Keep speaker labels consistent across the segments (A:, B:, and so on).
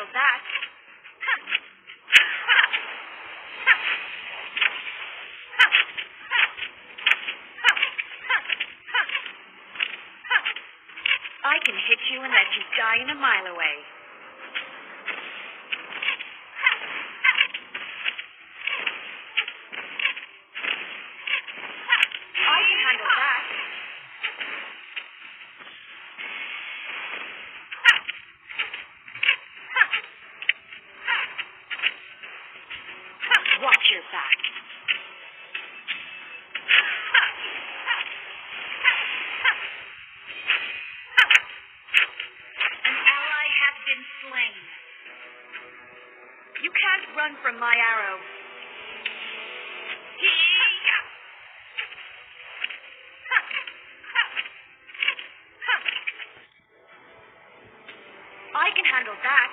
A: handle that. I can hit you and let you die in a mile away. I can handle that. Watch your back. You can't run from my arrow. I can handle that.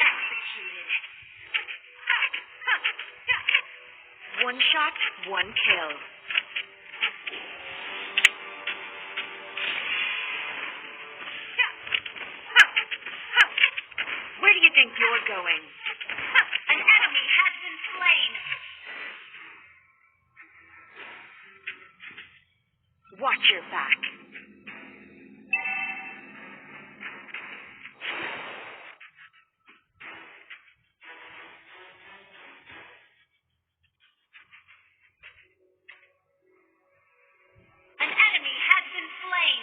A: Executed. One shot, one kill. Where do you think you're going? An enemy has been slain. Watch your back. An enemy has been slain.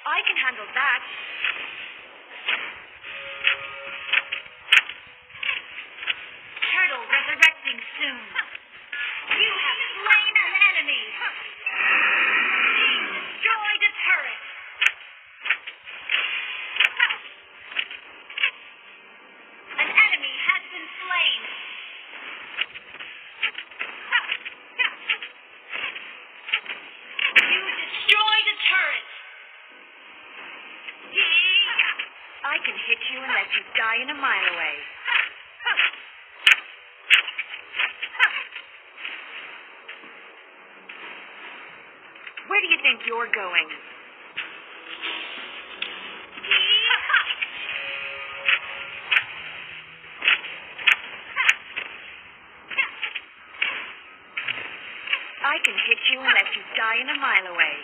A: I can handle that. Turtle resurrecting soon. You have slain an enemy. Team destroyed a turret. An enemy has been slain. You destroyed a turret. I can hit you and let you die in a mile away. Where do you think you're going? I can hit you and let you die in a mile away.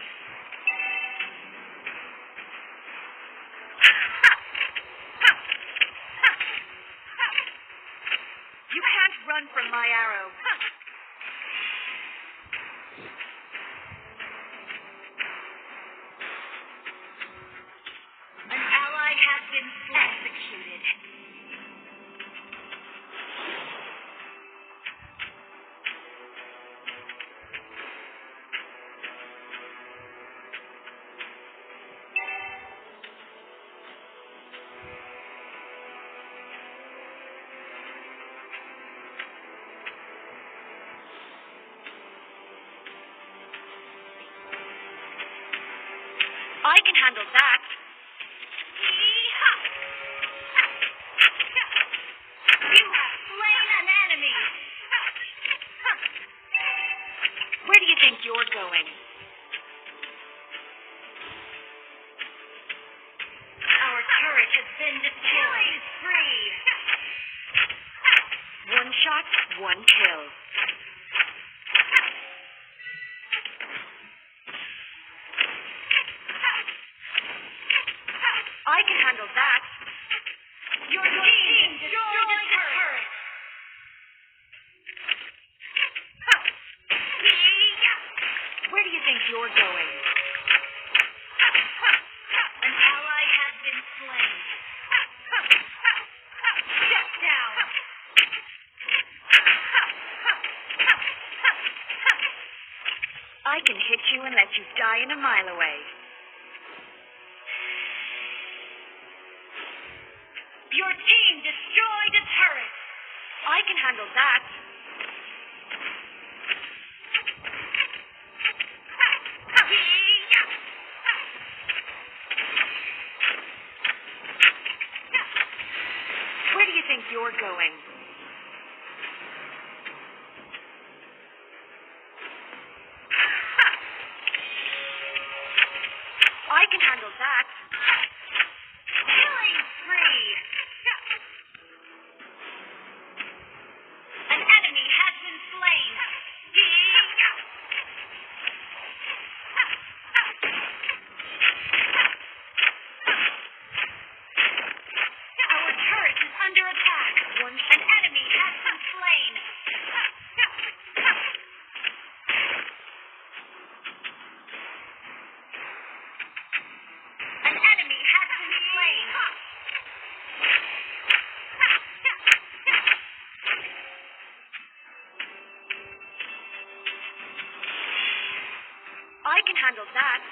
A: You can't run from my arrow. An ally has been executed. I can handle that. You have slain an enemy. Where do you think you're going? Our turret has been destroyed. Free. One shot, one kill. I can handle that. Your team destroyed a turret. Where do you think you're going? An ally has been slain. Shut down. I can hit you and let you die in a mile away. Your team destroyed a turret. I can handle that. Where do you think you're going? under attack. An enemy has been slain. An enemy has been slain. I can handle that.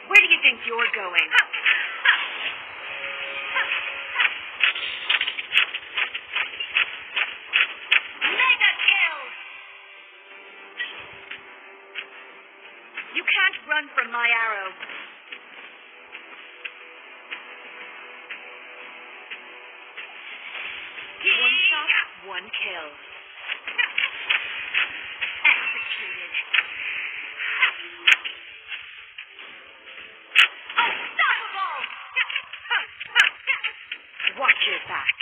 A: Where do you think you're going? Mega kill! You can't run from my arrow. One shot, one kill. Executed. Unstoppable! Watch your back.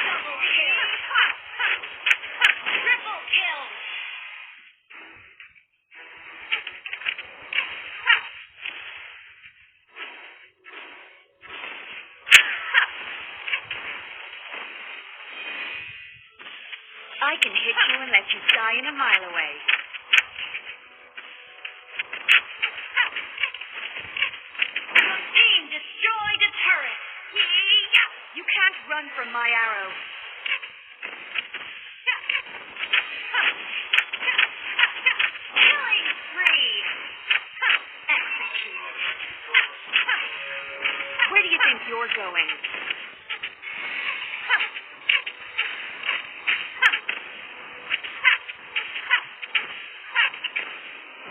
A: Double kill. Triple kill. I can hit you and let you die in a mile away. Your team destroyed a turret. You can't run from my arrow. Killing spree. Executed. Where do you think you're going?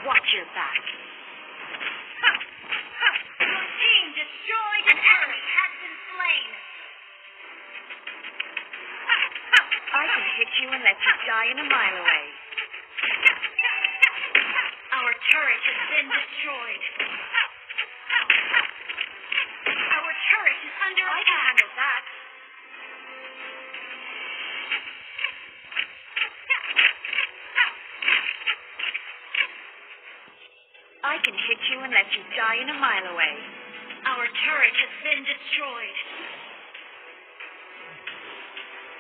A: Watch your back. Your team destroyed an enemy has been slain. I can hit you and let you die in a mile away. Our turret has been destroyed. Our turret is under attack. I can handle that. I can hit you and let you die in a mile away. Our turret has been destroyed.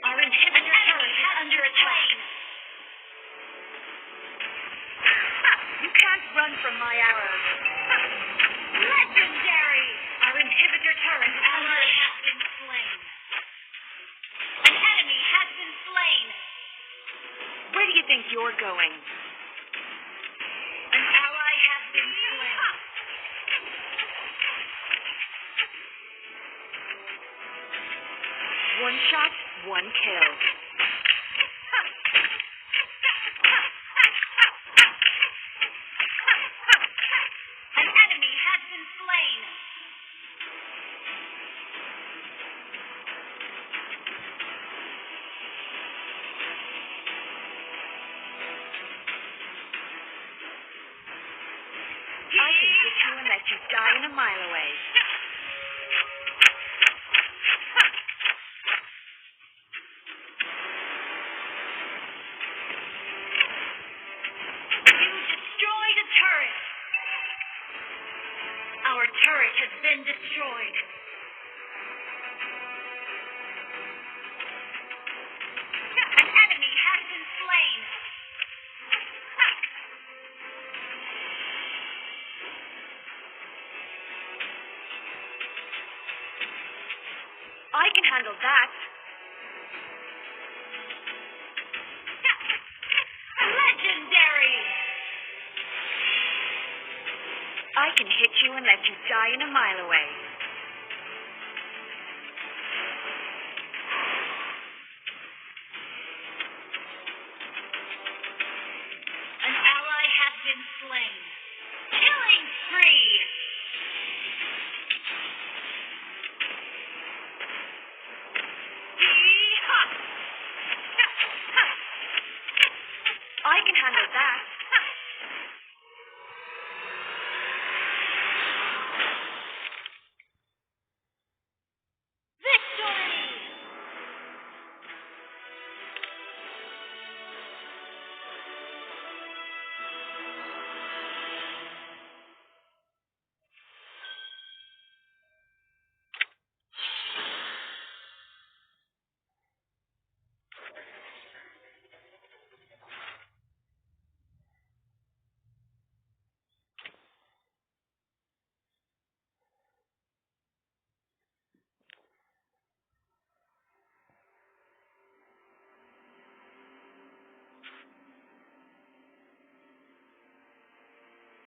A: Our inhibitor turret is under attack. You can't run from my arrows. Legendary! Our inhibitor turret is under attack. Been slain. An enemy has been slain. Where do you think you're going? An ally has been slain. One shot, one kill. An enemy has been slain. I can hit you and let you die in a mile away. You destroyed a turret. Our turret has been destroyed. An enemy has been slain. I can handle that. Legendary! I can hit you and let you die in a mile away. An ally has been slain. Killing spree! I can handle that.